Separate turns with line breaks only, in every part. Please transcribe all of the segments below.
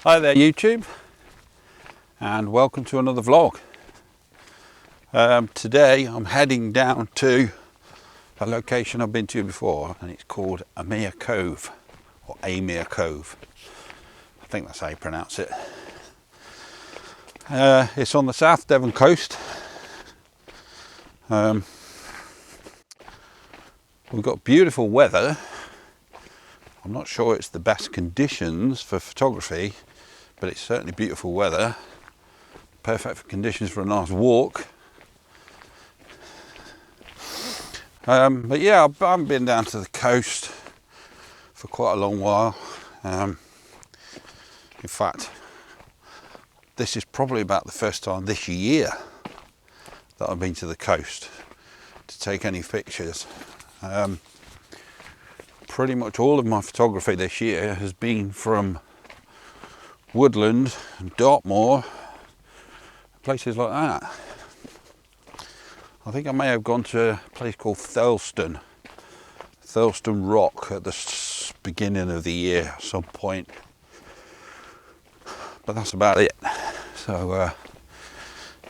Hi there YouTube, and welcome to another vlog. Today I'm heading down to a location I've been to before, and it's called Ayrmer Cove, or Ayrmer Cove. I think that's how you pronounce it. It's on the South Devon coast. We've got beautiful weather. I'm not sure it's the best conditions for photography, but it's certainly beautiful weather. Perfect conditions for a nice walk. But yeah, I haven't been down to the coast for quite a long while. In fact, this is probably about the first time this year that I've been to the coast to take any pictures. Pretty much all of my photography this year has been from woodland and Dartmoor, places like that. I think I may have gone to a place called Thurleston Rock at the beginning of the year at some point, but that's about it. So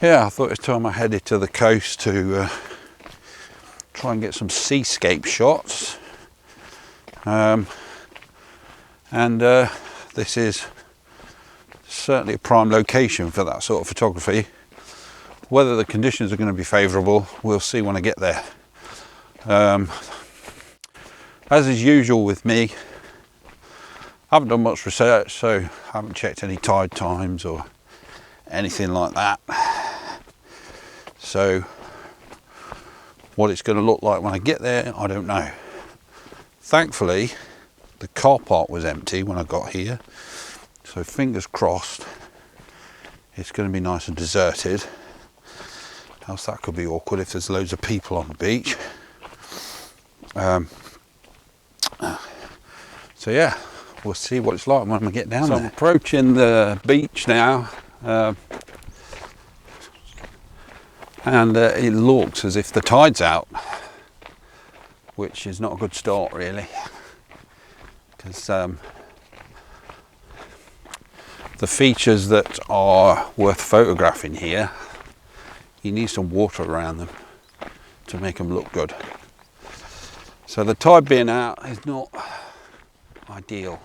yeah, I thought it was time I headed to the coast to try and get some seascape shots. This is certainly a prime location for that sort of photography. Whether the conditions are going to be favourable, we'll see when I get there. As is usual with me, I haven't done much research, so I haven't checked any tide times or anything like that. So what it's going to look like when I get there, I don't know. Thankfully, the car park was empty when I got here, so fingers crossed it's going to be nice and deserted. Else that could be awkward if there's loads of people on the beach. So yeah, we'll see what it's like when we get down there. I'm approaching the beach now, and it looks as if the tide's out, which is not a good start really, because the features that are worth photographing here, you need some water around them to make them look good. So the tide being out is not ideal.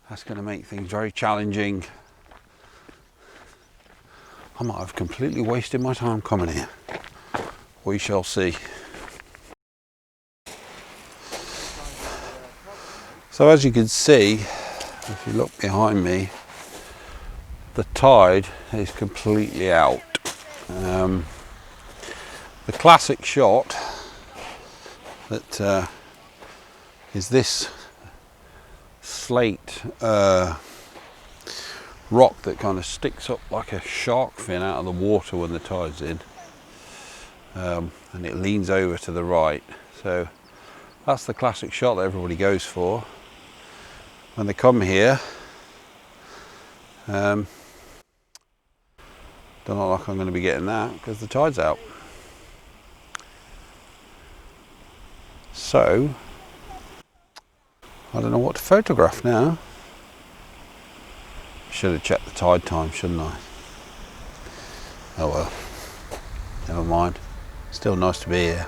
That's going to make things very challenging. I might have completely wasted my time coming here. We shall see. So as you can see, if you look behind me, the tide is completely out. The classic shot that is this slate rock that kind of sticks up like a shark fin out of the water when the tide's in, and it leans over to the right. So that's the classic shot that everybody goes for when they come here. Don't look like I'm going to be getting that because the tide's out. So I don't know what to photograph now. Should have checked the tide time, shouldn't I? Oh well, never mind. Still nice to be here.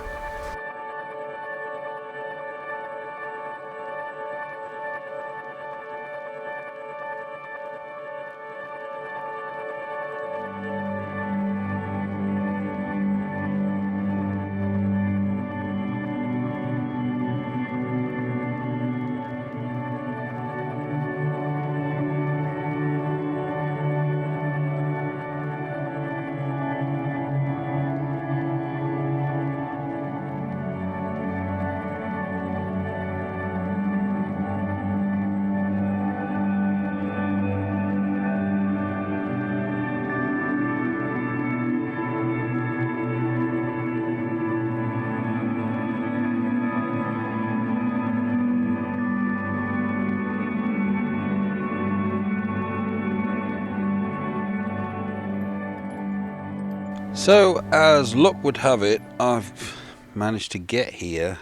So as luck would have it, I've managed to get here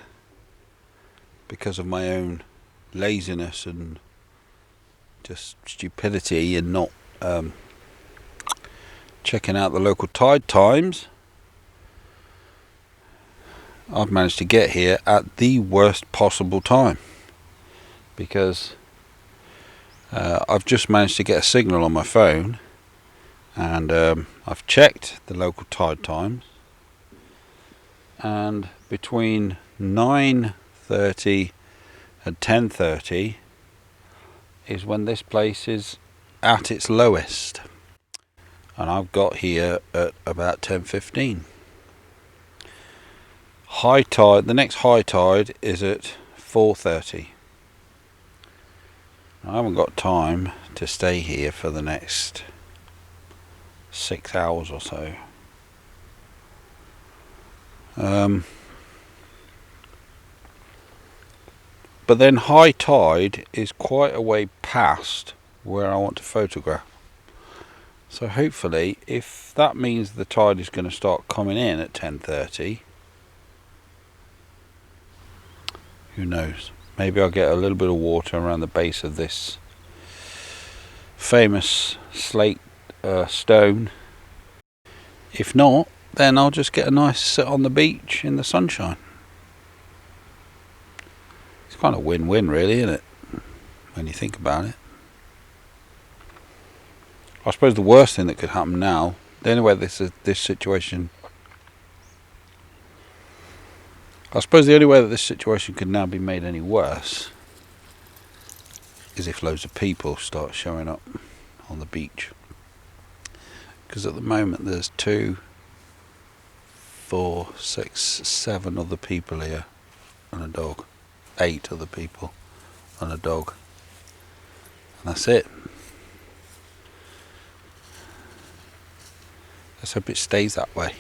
because of my own laziness and just stupidity and not checking out the local tide times, I've managed to get here at the worst possible time, because I've just managed to get a signal on my phone, and I've checked the local tide times, and between 9:30 and 10:30 is when this place is at its lowest, and I've got here at about 10:15. High tide, the next high tide is at 4:30. I haven't got time to stay here for the next 6 hours or so. But then high tide is quite a way past where I want to photograph. So hopefully, if that means the tide is going to start coming in at 10:30, who knows? Maybe I'll get a little bit of water around the base of this famous slate stone. If not, then I'll just get a nice sit on the beach in the sunshine. It's kind of win-win, really, isn't it? When you think about it. I suppose the worst thing that could happen now, the only way this situation could now be made any worse is if loads of people start showing up on the beach. Because at the moment there's 2, 4, 6, 7 other people here and a dog. 8 other people and a dog. And that's it. Let's hope it stays that way.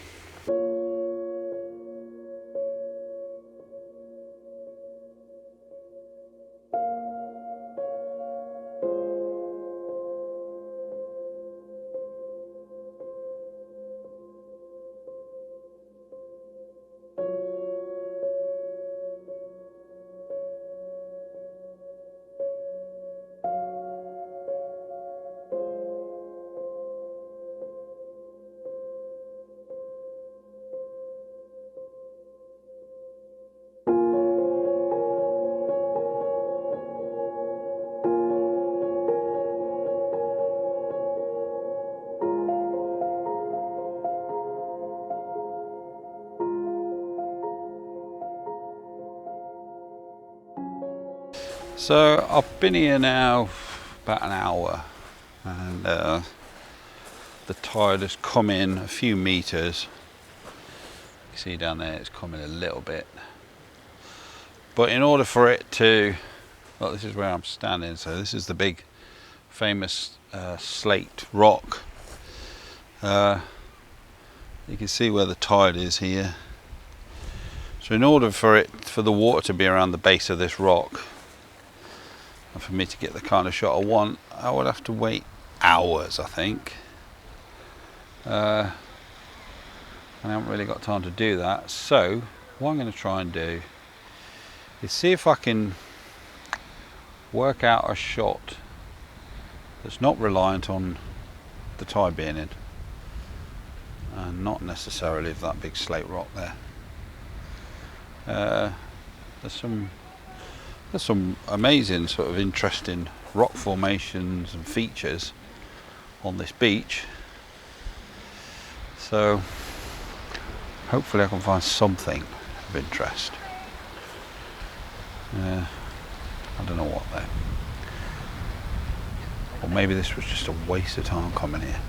So I've been here now about an hour, and the tide has come in a few meters. You see down there it's coming a little bit, but in order for it to, well, this is where I'm standing, so this is the big famous slate rock. You can see where the tide is here. So in order for the water to be around the base of this rock, and for me to get the kind of shot I want, I would have to wait hours, I think. I haven't really got time to do that. So what I'm going to try and do is see if I can work out a shot that's not reliant on the tide being in, and not necessarily of that big slate rock there. There's some amazing sort of interesting rock formations and features on this beach, so hopefully I can find something of interest. I don't know what though, or maybe this was just a waste of time coming here.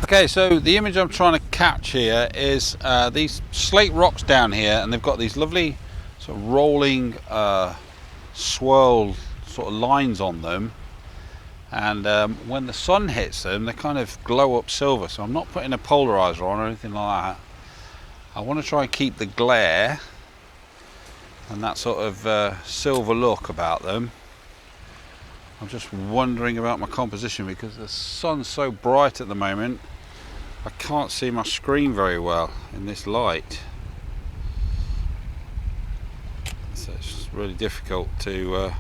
Okay, so the image I'm trying to catch here is these slate rocks down here, and they've got these lovely sort of rolling swirl sort of lines on them, and when the sun hits them they kind of glow up silver. So I'm not putting a polarizer on or anything like that. I want to try and keep the glare and that sort of silver look about them. I'm just wondering about my composition because the sun's so bright at the moment. I can't see my screen very well in this light, so it's really difficult to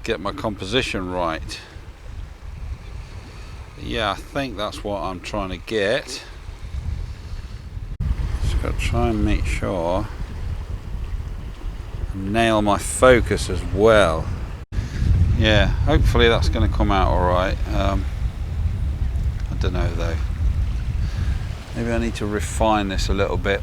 get my composition right. Yeah, I think that's what I'm trying to get. Just got to try and make sure I nail my focus as well. Yeah, hopefully that's going to come out alright. I don't know though. Maybe I need to refine this a little bit.